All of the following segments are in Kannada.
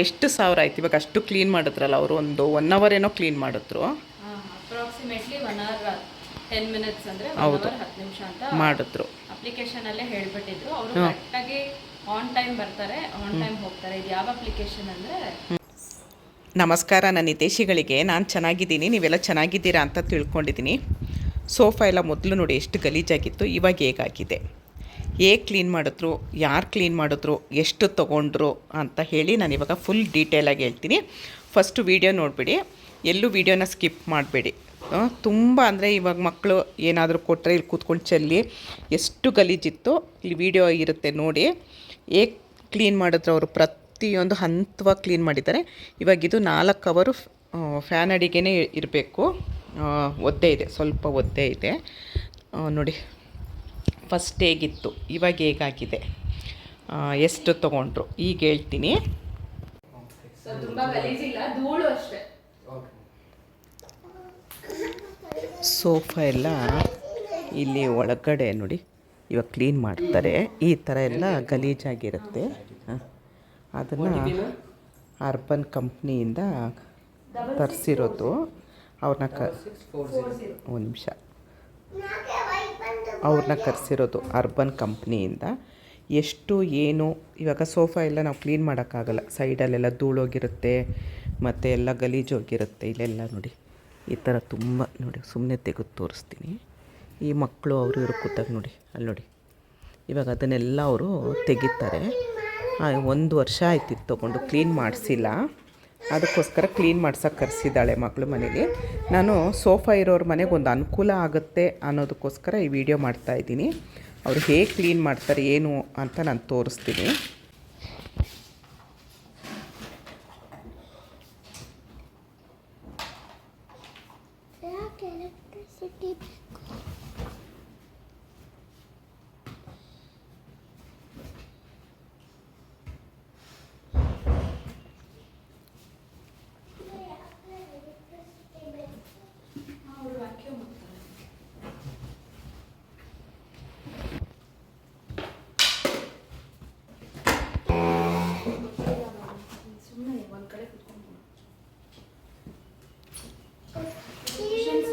ಎಷ್ಟು ಸಾವಿರ ಆಯ್ತು ಇವಾಗ? ಅಷ್ಟು ಕ್ಲೀನ್ ಮಾಡಿದ್ರಲ್ಲ ಅವರು, ಒಂದು 1 ಅವರ್ ಏನೋ ಕ್ಲೀನ್ ಮಾಡಿದ್ರು. ಅಪ್ರಾಕ್ಸಿಮೇಟ್ಲಿ 1 ಅವರ್ 10 ಮಿನಿಟ್ಸ್ ಅಂದರೆ 1 ಅವರ್ 10 ನಿಮಿಷ ಅಂತ ಮಾಡಿದ್ರು. ಅಪ್ಲಿಕೇಶನಲ್ಲೇ ಹೇಳ್ಬಿಟ್ಟಿದ್ರು. ಅವರು ಕರೆಕ್ಟಾಗಿ ಆನ್ ಟೈಮ್ ಬರ್ತಾರೆ, ಆನ್ ಟೈಮ್ ಹೋಗ್ತಾರೆ. ಇದು ಯಾವ ಅಪ್ಲಿಕೇಶನ್ ಅಂದರೆ? ನಮಸ್ಕಾರ ನನ್ನ ಹಿತೈಷಿಗಳಿಗೆ. ನಾನು ಚೆನ್ನಾಗಿದ್ದೀನಿ, ನೀವೆಲ್ಲ ಚೆನ್ನಾಗಿದ್ದೀರಾ ಅಂತ ತಿಳ್ಕೊಂಡಿದ್ದೀನಿ. ಸೋಫಾ ಎಲ್ಲ ಮೊದಲು ನೋಡಿ ಎಷ್ಟು ಗಲೀಜಾಗಿತ್ತು, ಇವಾಗ ಹೇಗಾಗಿದೆ, ಹೇಗೆ ಕ್ಲೀನ್ ಮಾಡಿದ್ರು, ಯಾರು ಕ್ಲೀನ್ ಮಾಡಿದ್ರು, ಎಷ್ಟು ತೊಗೊಂಡ್ರು ಅಂತ ಹೇಳಿ ನಾನು ಇವಾಗ ಫುಲ್ ಡೀಟೇಲಾಗಿ ಹೇಳ್ತೀನಿ. ಫಸ್ಟು ವೀಡಿಯೋ ನೋಡಿಬಿಡಿ, ಎಲ್ಲೂ ವೀಡಿಯೋನ ಸ್ಕಿಪ್ ಮಾಡಬೇಡಿ. ತುಂಬ ಅಂದರೆ ಇವಾಗ ಮಕ್ಕಳು ಏನಾದರೂ ಕೊಟ್ಟರೆ ಇಲ್ಲಿ ಕೂತ್ಕೊಂಡು ಚೆಲ್ಲಿ ಎಷ್ಟು ಗಲೀಜಿತ್ತು. ಇಲ್ಲಿ ವೀಡಿಯೋ ಇರುತ್ತೆ ನೋಡಿ, ಹೇಗೆ ಕ್ಲೀನ್ ಮಾಡಿದ್ರು ಅವರು. ಪ್ರತಿಯೊಂದು ಹಂತವಾಗಿ ಕ್ಲೀನ್ ಮಾಡಿದ್ದಾರೆ. ಇವಾಗಿದು 4 ಅವರು ಫ್ಯಾನ್ ಅಡಿಗೆನೇ ಇರಬೇಕು. ಒದ್ದೆ ಇದೆ, ಸ್ವಲ್ಪ ಒದ್ದೆ ಇದೆ ನೋಡಿ. ಫಸ್ಟ್ ಹೇಗಿತ್ತು, ಇವಾಗ ಹೇಗಾಗಿದೆ, ಎಷ್ಟು ತೊಗೊಂಡ್ರು ಈಗ ಹೇಳ್ತೀನಿ. ಸೋಫಾ ಎಲ್ಲ ಇಲ್ಲಿ ಒಳಗಡೆ ನೋಡಿ ಇವಾಗ ಕ್ಲೀನ್ ಮಾಡ್ತಾರೆ. ಈ ಥರ ಎಲ್ಲ ಗಲೀಜಾಗಿರುತ್ತೆ. ಅದನ್ನು ಅರ್ಬನ್ ಕಂಪ್ನಿಯಿಂದ ತರಿಸಿರೋದು. ಒಂದು ನಿಮಿಷ, ಅವ್ರನ್ನ ಕರೆಸಿರೋದು ಅರ್ಬನ್ ಕಂಪ್ನಿಯಿಂದ. ಎಷ್ಟು ಏನು ಇವಾಗ ಸೋಫಾ ಎಲ್ಲ ನಾವು ಕ್ಲೀನ್ ಮಾಡೋಕ್ಕಾಗಲ್ಲ, ಸೈಡಲ್ಲೆಲ್ಲ ಧೂಳೋಗಿರುತ್ತೆ ಮತ್ತು ಎಲ್ಲ ಗಲೀಜೋಗಿರುತ್ತೆ. ಇಲ್ಲೆಲ್ಲ ನೋಡಿ ಈ ಥರ ತುಂಬ ನೋಡಿ. ಸುಮ್ಮನೆ ತೆಗೆದು ತೋರಿಸ್ತೀನಿ. ಈ ಮಕ್ಕಳು ಅವರು ಇವರು ಕೂತಾಗ ನೋಡಿ, ಅಲ್ಲಿ ನೋಡಿ. ಇವಾಗ ಅದನ್ನೆಲ್ಲ ಅವರು ತೆಗಿತಾರೆ. 1 ವರ್ಷ ಆಯ್ತಿತ್ತು ತೊಗೊಂಡು, ಕ್ಲೀನ್ ಮಾಡಿಸಿಲ್ಲ. ಅದಕ್ಕೋಸ್ಕರ ಕ್ಲೀನ್ ಮಾಡ್ಸೋಕ್ಕೆ ಕರೆಸಿದ್ದಾಳೆ ಮಗಳು ಮನೇಲಿ. ನಾನು ಸೋಫಾ ಇರೋರ ಮನೆಗೆ ಒಂದು ಅನುಕೂಲ ಆಗುತ್ತೆ ಅನ್ನೋದಕ್ಕೋಸ್ಕರ ಈ ವಿಡಿಯೋ ಮಾಡ್ತಾಯಿದ್ದೀನಿ. ಅವರು ಹೇಗೆ ಕ್ಲೀನ್ ಮಾಡ್ತಾರೆ ಏನು ಅಂತ ನಾನು ತೋರಿಸ್ತೀನಿ.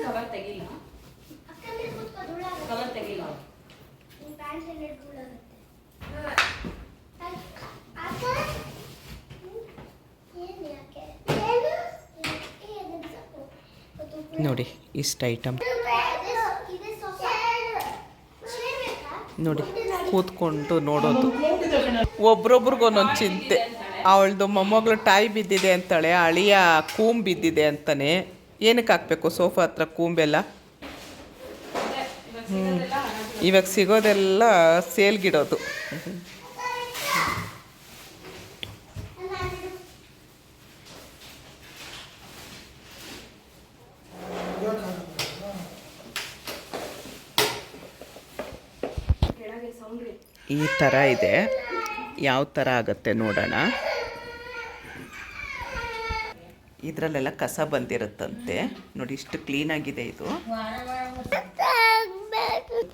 ಕವರ್ ತೆಗಿಲ್ಲ, ಕವರ್ ತೆಗಿಲ್ಲ. ನೋಡಿ ಇಷ್ಟು ಐಟಮ್ ನೋಡಿ, ಕೂತ್ಕೊಂಡು ನೋಡೋದು. ಒಬ್ರೊಬ್ರಿಗೆ ಒಂದೊಂದು ಚಿಂತೆ. ಅವಳದು ಮೊಮ್ಮಗಳು ಟಾಯ್ ಬಿದ್ದಿದೆ ಅಂತಾಳೆ, ಅಳಿಯ ಕೂಮ್ ಬಿದ್ದಿದೆ ಅಂತಾನೆ. ಏನಕ್ಕೆ ಹಾಕಬೇಕು ಸೋಫಾ ಹತ್ರ ಕೂಂಬೆಲ್ಲ? ಇವಾಗ ಸಿಗೋದೆಲ್ಲ ಸೇಲ್ಗಿಡೋದು. ಈ ಥರ ಇದೆ, ಯಾವ ಥರ ಆಗುತ್ತೆ ನೋಡೋಣ. ಇದರಲ್ಲೆಲ್ಲ ಕಸ ಬಂದಿರುತ್ತಂತೆ ನೋಡಿ. ಇಷ್ಟು ಕ್ಲೀನಾಗಿದೆ ಇದು.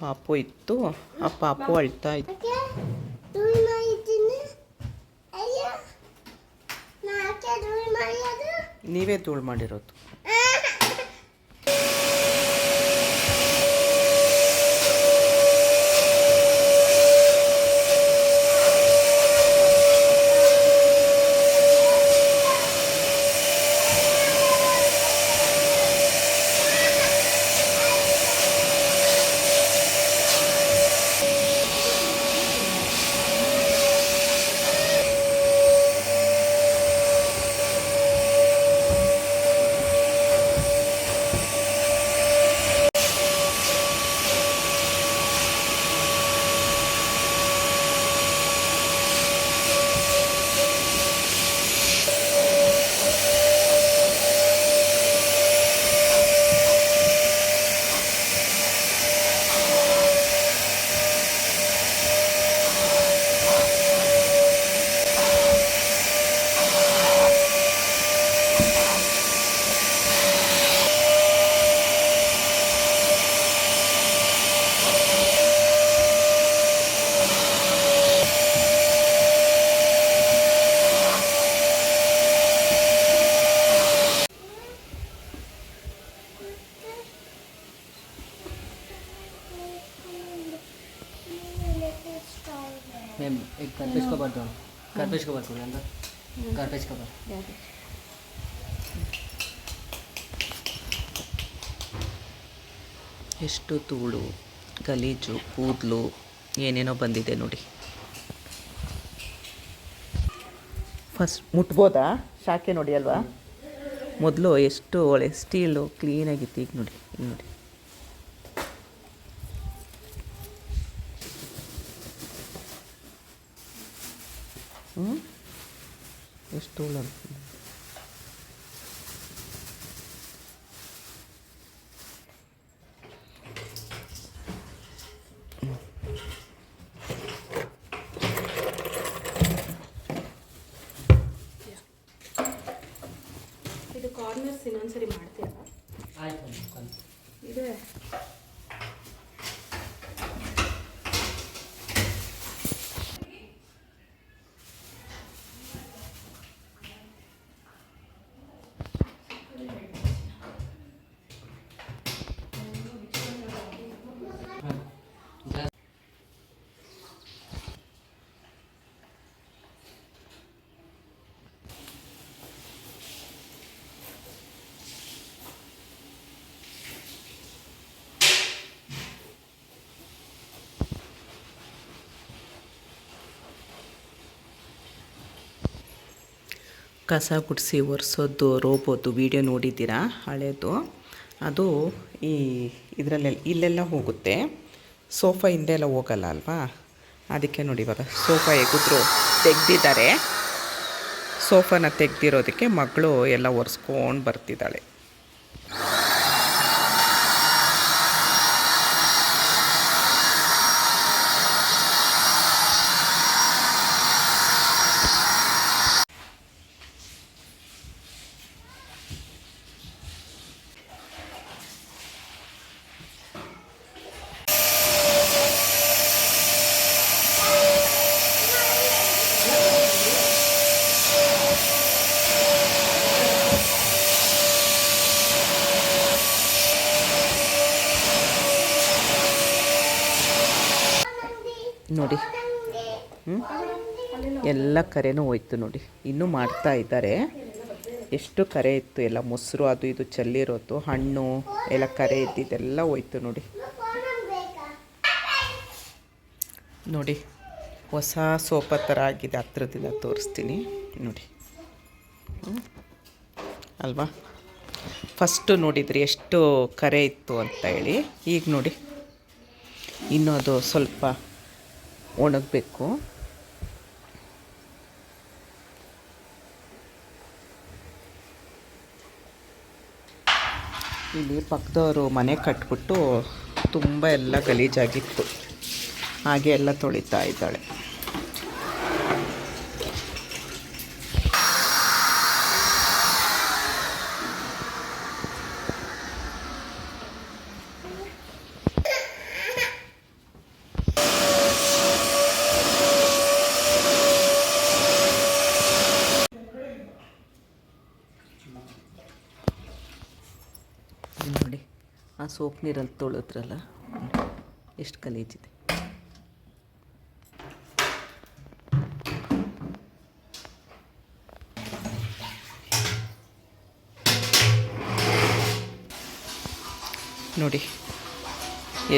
ಪಾಪು ಇತ್ತು, ಆ ಪಾಪು ಅಳ್ತಾ ಇತ್ತು. ನೀವೇ ಧೂಳು ಮಾಡಿರೋದು. दो गार्बेज कवर को अंदर गार्बेज कवर ಎಷ್ಟು ಧೂಳು ಗಲೀಜು ಕೂದಲು ಏನೇನೋ ಬಂದಿದೆ ನೋಡಿ. ಫಸ್ಟ್ ಮುಟ್ಬೋದಾ? ಶಾಖೆ ನೋಡಿ ಅಲ್ವಾ? ಮೊದಲು ಎಷ್ಟು ಒಳ್ಳೆ ಸ್ಟೀಲು ಕ್ಲೀನಾಗಿತ್ತು. ಈಗ ನೋಡಿ, ಈಗ ನೋಡಿ. ಎಷ್ಟು ಧೂಳು ಅಂತ. ಇದು ಕಾರ್ನರ್ಸ್ ಇನ್ನೊಂದ್ಸರಿ ಮಾಡ್ತೀರಾ? ಆಯ್ತು ಇದೆ. ಕಸ ಗುಡಿಸಿ ಒರೆಸೋದು ರೋಬೋದು ವೀಡಿಯೋ ನೋಡಿದ್ದೀರಾ? ಹಳೇದು. ಅದು ಈ ಇಲ್ಲೆಲ್ಲ ಹೋಗುತ್ತೆ. ಸೋಫಾ ಹಿಂದೆ ಎಲ್ಲ ಹೋಗಲ್ಲ ಅಲ್ವಾ? ಅದಕ್ಕೆ ನೋಡಿ, ಇವಾಗ ಸೋಫಾ ಎಗೆದ್ರು ತೆಗ್ದಿದ್ದಾರೆ. ಸೋಫಾನ ತೆಗ್ದಿರೋದಕ್ಕೆ ಮಗಳು ಎಲ್ಲ ಒರೆಸ್ಕೊಂಡು ಬರ್ತಿದ್ದಾಳೆ. ನೋಡಿ, ಎಲ್ಲ ಕರೆನೂ ಹೋಯ್ತು ನೋಡಿ. ಇನ್ನೂ ಮಾಡ್ತಾ ಇದ್ದಾರೆ. ಎಷ್ಟು ಕರೆ ಇತ್ತು, ಎಲ್ಲ ಮೊಸರು ಅದು ಇದು ಚೆಲ್ಲಿರೋದು, ಹಣ್ಣು ಎಲ್ಲ ಕರೆ ಇದ್ದಿದ್ದೆಲ್ಲ ಹೋಯ್ತು ನೋಡಿ. ನೋಡಿ, ಹೊಸ ಸೋಫಾ ಥರ ಆಗಿದೆ. ಹತ್ರದಿಂದ ತೋರಿಸ್ತೀನಿ ನೋಡಿ. ಅಲ್ವಾ? ಫಸ್ಟು ನೋಡಿದ್ರಿ ಎಷ್ಟು ಕರೆ ಇತ್ತು ಅಂತ ಹೇಳಿ. ಈಗ ನೋಡಿ, ಇನ್ನೂ ಅದು ಸ್ವಲ್ಪ ಒಣಗಬೇಕು. ಇಲ್ಲಿ ಪಕ್ಕದವರು ಮನೆ ಕಟ್ಬಿಟ್ಟು ತುಂಬ ಎಲ್ಲ ಗಲೀಜಾಗಿತ್ತು. ಹಾಗೆ ಎಲ್ಲ ತೊಳಿತಾ ಇದ್ದಾಳೆ. ನೋಡಿ, ಆ ಸೋಪ್ ನೀರಲ್ಲಿ ತೊಳೆದ್ರಲ್ಲ, ಎಷ್ಟು ಗಲೀಜಿದೆ. ನೋಡಿ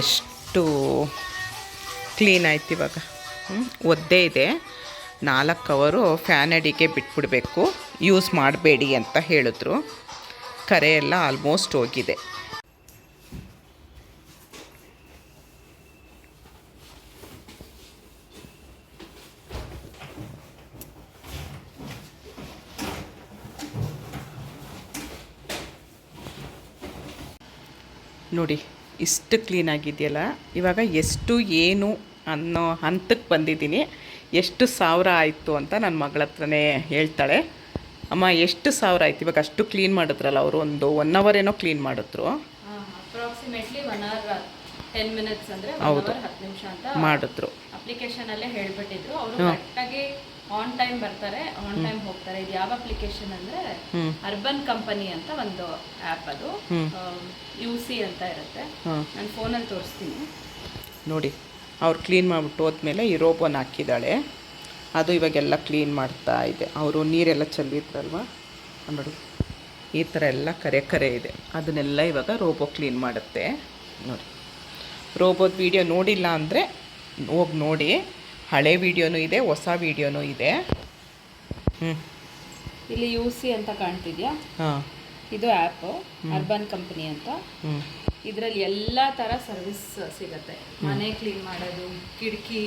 ಎಷ್ಟು ಕ್ಲೀನ್ ಆಯ್ತು ಇವಾಗ. ಒದ್ದೆ ಇದೆ. 4 ಅವರು ಫ್ಯಾನ್ ಅಡಿಗೆ ಬಿಟ್ಬಿಡಬೇಕು, ಯೂಸ್ ಮಾಡಬೇಡಿ ಅಂತ ಹೇಳಿದ್ರು. ಕರೆ ಎಲ್ಲ ಆಲ್ಮೋಸ್ಟ್ ಹೋಗಿದೆ. ನೋಡಿ, ಇಷ್ಟು ಕ್ಲೀನಾಗಿದೆಯಲ್ಲ. ಇವಾಗ ಎಷ್ಟು ಏನು ಅನ್ನೋ ಹಂತಕ್ಕೆ ಬಂದಿದ್ದೀನಿ. ಎಷ್ಟು ಸಾವಿರ ಆಯಿತು ಅಂತ ನನ್ನ ಮಗಳ ಹತ್ರನೇ ಹೇಳ್ತಾಳೆ. ಅಮ್ಮ ಎಷ್ಟು ಸಾವಿರ ಆಯ್ತು ಇವಾಗ? ಅಷ್ಟು ಕ್ಲೀನ್ ಮಾಡಿದ್ರಲ್ಲ ಅವರು, ಒಂದು 1 ಅವರ್ ಏನೋ ಕ್ಲೀನ್ ಮಾಡಿದ್ರು. ಅಪ್ರಾಕ್ಸಿಮೇಟ್ಲಿ 1 ಅವರ್ 10 ಮಿನಿಟ್ಸ್ ಅಂದರೆ 1 ಅವರ್ 10 ನಿಮಿಷ ಅಂತ ಮಾಡಿದ್ರು. ಅಪ್ಲಿಕೇಶನಲ್ಲೇ ಹೇಳ್ಬಿಟ್ಟಿದ್ರು ಅವರು. ಕರೆಕ್ಟಾಗಿ ಆನ್ ಟೈಮ್ ಬರ್ತಾರೆ, ಆನ್ ಟೈಮ್ ಹೋಗ್ತಾರೆ. ಇದು ಯಾವ ಅಪ್ಲಿಕೇಶನ್ ಅಂದರೆ ಅರ್ಬನ್ ಕಂಪನಿ ಅಂತ ಒಂದು ಆ್ಯಪ್. ಅದು UC ಅಂತ ಇರುತ್ತೆ. ನಾನು ಫೋನಲ್ಲಿ ತೋರಿಸ್ತೀನಿ ನೋಡಿ. ಅವ್ರು ಕ್ಲೀನ್ ಮಾಡಿಬಿಟ್ಟು ಹೋದ್ಮೇಲೆ ಈ ರೋಬೋನ ಹಾಕಿದ್ದಾಳೆ. ಅದು ಇವಾಗೆಲ್ಲ ಕ್ಲೀನ್ ಮಾಡ್ತಾ ಇದೆ. ಅವರು ನೀರೆಲ್ಲ ಚೆಲ್ಲಿದ್ರಲ್ವ ನೋಡಿ, ಈ ಥರ ಎಲ್ಲ ಕರೆ ಕರೆ ಇದೆ. ಅದನ್ನೆಲ್ಲ ಇವಾಗ ರೋಬೋ ಕ್ಲೀನ್ ಮಾಡುತ್ತೆ ನೋಡಿ. ರೋಬೋದ ವೀಡಿಯೋ ನೋಡಿಲ್ಲ ಅಂದರೆ ಹೋಗಿ ನೋಡಿ, ಹಳೆ ವೀಡಿಯೋನೂ ಇದೆ, ಹೊಸ ವೀಡಿಯೋನೂ ಇದೆ. ಇಲ್ಲಿ UC ಅಂತ ಕಾಣ್ತಿದ್ಯಾ, ಹಾಂ, ಇದು ಆ್ಯಪ್ ಅರ್ಬನ್ ಕಂಪನಿ ಅಂತ. ಇದರಲ್ಲಿ ಎಲ್ಲ ಥರ ಸರ್ವಿಸ್ ಸಿಗುತ್ತೆ. ಮನೆ ಕ್ಲೀನ್ ಮಾಡೋದು, ಕಿಟಕಿ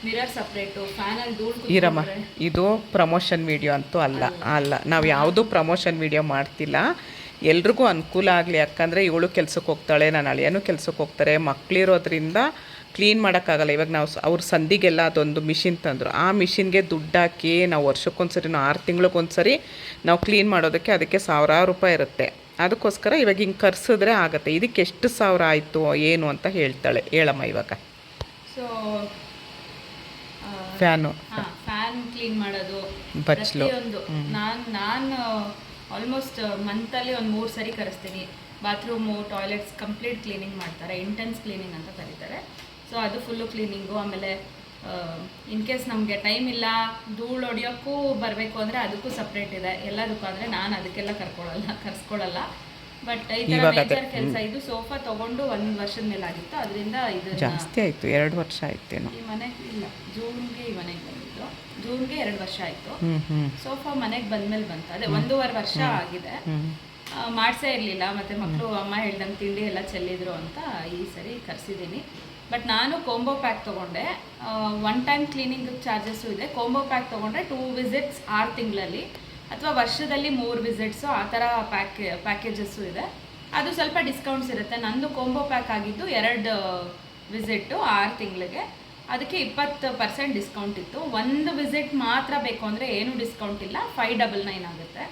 ಮಿರರ್ ಸಪ್ರೇಟು, ಫ್ಯಾನಲ್ಲಿ ಧೂಳು ಇರಮ್ಮ, ಇದು ಪ್ರಮೋಷನ್ ವೀಡಿಯೋ ಅಂತೂ ಅಲ್ಲ. ನಾವು ಯಾವುದೂ ಪ್ರಮೋಷನ್ ವೀಡಿಯೋ ಮಾಡ್ತಿಲ್ಲ. ಎಲ್ರಿಗೂ ಅನುಕೂಲ ಆಗಲಿ. ಯಾಕಂದರೆ ಇವಳು ಕೆಲ್ಸಕ್ಕೆ ಹೋಗ್ತಾಳೆ, ನಾನು ಅಳಿಯನೂ ಕೆಲ್ಸಕ್ಕೆ ಹೋಗ್ತಾರೆ, ಮಕ್ಕಳಿರೋದ್ರಿಂದ ಕ್ಲೀನ್ ಮಾಡೋಕ್ಕಾಗಲ್ಲ. ಇವಾಗ ನಾವು ಅವ್ರ ಸಂಧಿಗೆಲ್ಲ ಅದೊಂದು ಮಿಷಿನ್ ತಂದರು. ಆ ಮಿಷಿನ್ಗೆ ದುಡ್ಡು ಹಾಕಿ ನಾವು ವರ್ಷಕ್ಕೊಂದ್ಸರಿ, 6 ತಿಂಗಳಿಗೊಂದ್ಸರಿ ನಾವು ಕ್ಲೀನ್ ಮಾಡೋದಕ್ಕೆ ಅದಕ್ಕೆ ಸಾವಿರಾರು ರೂಪಾಯಿ ಇರುತ್ತೆ. ಅದಕ್ಕೋಸ್ಕರ ಇವಾಗ ಹಿಂಗೆ ಕರ್ಸಿದ್ರೆ ಆಗುತ್ತೆ. ಇದಕ್ಕೆ ಎಷ್ಟು ಸಾವಿರ ಆಯಿತು ಏನು ಅಂತ ಹೇಳ್ತಾಳೆ. ಹೇಳಮ್ಮ ಇವಾಗ. ಸೊ ಫ್ಯಾನ್ ಕ್ಲೀನ್ ಮಾಡೋದು, ಬಚ್ಚಲು, ಪ್ರತಿಯೊಂದು ನಾನು ಆಲ್ಮೋಸ್ಟ್ ಮಂತಲ್ಲಿ ಒಂದು 3 ಸರಿ ಕರೆಸ್ತೀನಿ. ಬಾತ್ರೂಮು, ಟಾಯ್ಲೆಟ್ಸ್ ಕಂಪ್ಲೀಟ್ ಕ್ಲೀನಿಂಗ್ ಮಾಡ್ತಾರೆ. ಇಂಟೆನ್ಸ್ ಕ್ಲೀನಿಂಗ್ ಅಂತ ಕರೀತಾರೆ. ಸೊ ಅದು ಫುಲ್ಲು ಕ್ಲೀನಿಂಗು. ಆಮೇಲೆ ಇನ್ ಕೇಸ್ ನಮಗೆ ಟೈಮ್ ಇಲ್ಲ, ಧೂಳು ಹೊಡಿಯೋಕ್ಕೂ ಬರಬೇಕು ಅಂದರೆ ಅದಕ್ಕೂ ಸಪ್ರೇಟ್ ಇದೆ. ಎಲ್ಲದಕ್ಕೂ ಆದರೆ ನಾನು ಅದಕ್ಕೆಲ್ಲ ಕರ್ಸ್ಕೊಳ್ಳಲ್ಲ. ಬಟ್ ಈ ಥರ ಮೇಜರ್ ಕೆಲಸ. ಇದು ಸೋಫಾ ತೊಗೊಂಡು 1 ವರ್ಷದ ಮೇಲೆ ಆಗಿತ್ತು. ಅದರಿಂದ ಇದು ಜಾಸ್ತಿ ಆಯಿತು, 2 ವರ್ಷ ಆಯ್ತೇನೋ. ಈ ಮನೆಗೆ ಇಲ್ಲ, ಜೂನ್ಗೆ ಈ ಮನೆಗೆ ಬಂದಿದ್ದು. ಜೂನ್ಗೆ 2 ವರ್ಷ ಆಯಿತು. ಸೋಫಾ ಮನೆಗೆ ಬಂದ್ಮೇಲೆ ಬಂತು. ಅದೇ 1.5 ವರ್ಷ ಆಗಿದೆ. ಮಾಡಿಸೇ ಇರಲಿಲ್ಲ. ಮತ್ತು ಮಕ್ಕಳು ಅಮ್ಮ ಹೇಳ್ದಂಗೆ ತಿಂಡಿ ಎಲ್ಲ ಚೆಲ್ಲಿದ್ರು ಅಂತ ಈ ಸರಿ ಕರೆಸಿದ್ದೀನಿ. ಬಟ್ ನಾನು ಕೋಂಬೋ ಪ್ಯಾಕ್ ತೊಗೊಂಡೆ. 1 ಟೈಮ್ ಕ್ಲೀನಿಂಗ್ ಚಾರ್ಜಸ್ಸು ಇದೆ. ಕೋಂಬೋ ಪ್ಯಾಕ್ ತೊಗೊಂಡ್ರೆ 2 ವಿಸಿಟ್ಸ್ 6 ತಿಂಗಳಲ್ಲಿ, ಅಥವಾ ವರ್ಷದಲ್ಲಿ 3 ವಿಸಿಟ್ಸು, ಆ ಥರ ಪ್ಯಾಕೇಜಸ್ಸು ಇದೆ. ಅದು ಸ್ವಲ್ಪ ಡಿಸ್ಕೌಂಟ್ಸ್ ಇರುತ್ತೆ. ನಂದು ಕೋಂಬೋ ಪ್ಯಾಕ್ ಆಗಿದ್ದು 2 ವಿಸಿಟ್ಟು 6 ತಿಂಗಳಿಗೆ. ಅದಕ್ಕೆ 20% ಡಿಸ್ಕೌಂಟ್ ಇತ್ತು. 1 ವಿಸಿಟ್ ಮಾತ್ರ ಬೇಕು ಅಂದರೆ ಏನೂ ಡಿಸ್ಕೌಂಟ್ ಇಲ್ಲ. 599 ಆಗುತ್ತೆ.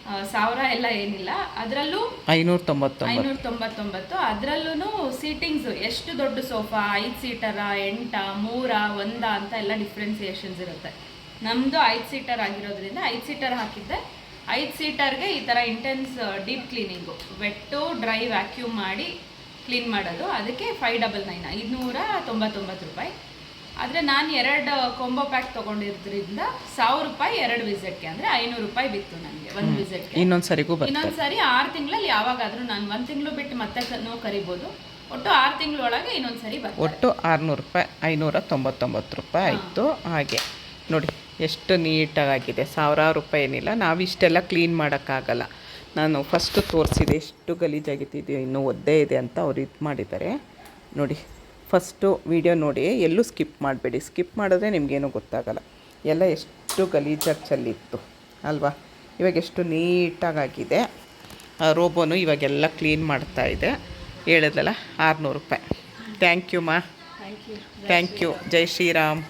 1000 ಎಲ್ಲ ಏನಿಲ್ಲ. ಅದರಲ್ಲೂ 599. ಅದರಲ್ಲೂ ಸೀಟಿಂಗ್ಸು ಎಷ್ಟು ದೊಡ್ಡ ಸೋಫಾ, 5 ಸೀಟರ, 8, 3, 1 ಅಂತ ಎಲ್ಲ ಡಿಫ್ರೆನ್ಸಿಯೇಷನ್ಸ್ ಇರುತ್ತೆ. ನಮ್ಮದು 5 ಸೀಟರ್ ಆಗಿರೋದ್ರಿಂದ 5 ಸೀಟರ್ ಹಾಕಿದ್ದೆ. 5 ಸೀಟರ್ಗೆ ಈ ಥರ intense deep cleaning, wet dry vacuum ಮಾಡಿ ಕ್ಲೀನ್ ಮಾಡೋದು. ಅದಕ್ಕೆ 599, 599 ರೂಪಾಯಿ. ಆದರೆ ನಾನು 2 ಕೊಂಬೋ ಪ್ಯಾಕ್ ತೊಗೊಂಡಿರೋದ್ರಿಂದ 1000 ರೂಪಾಯಿ 2 ವಿಸಿಟ್ಗೆ, ಅಂದರೆ 500 ರೂಪಾಯಿ ಬಿತ್ತು ನನಗೆ 1 ವಿಸಿಟ್ಗೆ. ಇನ್ನೊಂದು ಸರಿ 6 ತಿಂಗಳಲ್ಲಿ ಯಾವಾಗಾದರೂ ನಾನು 1 ತಿಂಗಳು ಬಿಟ್ಟು ಮತ್ತೆ ಕರಿಬೋದು. ಒಟ್ಟು 6 ತಿಂಗಳೊಳಗೆ ಇನ್ನೊಂದು ಸರಿ ಬರ್ತದೆ. ಒಟ್ಟು 600 ರೂಪಾಯಿ, 599 ರೂಪಾಯಿ ಆಯಿತು. ಹಾಗೆ ನೋಡಿ ಎಷ್ಟು ನೀಟಾಗಿದೆ. ಸಾವಿರಾರು ರೂಪಾಯಿ ಏನಿಲ್ಲ. ನಾವು ಇಷ್ಟೆಲ್ಲ ಕ್ಲೀನ್ ಮಾಡೋಕ್ಕಾಗಲ್ಲ. ನಾನು ಫಸ್ಟು ತೋರಿಸಿದೆ ಎಷ್ಟು ಗಲೀಜಾಗಿತ್ತಿದೆಯೋ, ಇನ್ನೂ ಒದ್ದೇ ಇದೆ ಅಂತ ಅವ್ರು ಇದು ಮಾಡಿದ್ದಾರೆ ನೋಡಿ. ಫಸ್ಟು ವಿಡಿಯೋ ನೋಡಿ, ಎಲ್ಲೂ ಸ್ಕಿಪ್ ಮಾಡಬೇಡಿ. ಸ್ಕಿಪ್ ಮಾಡಿದ್ರೆ ನಿಮಗೇನು ಗೊತ್ತಾಗಲ್ಲ. ಎಲ್ಲ ಎಷ್ಟು ಗಲೀಜಾಗಿ ಚೆಲ್ಲಿತ್ತು ಅಲ್ವಾ. ಇವಾಗ ಎಷ್ಟು ನೀಟಾಗಿದೆ. ರೋಬೋನು ಇವಾಗೆಲ್ಲ ಕ್ಲೀನ್ ಮಾಡ್ತಾ ಇದೆ. ಹೇಳಿದ್ಲಲ್ಲ 600 ರೂಪಾಯಿ. ಥ್ಯಾಂಕ್ ಯು ಮಾ, ಥ್ಯಾಂಕ್ ಯು. ಜೈ ಶ್ರೀರಾಮ್.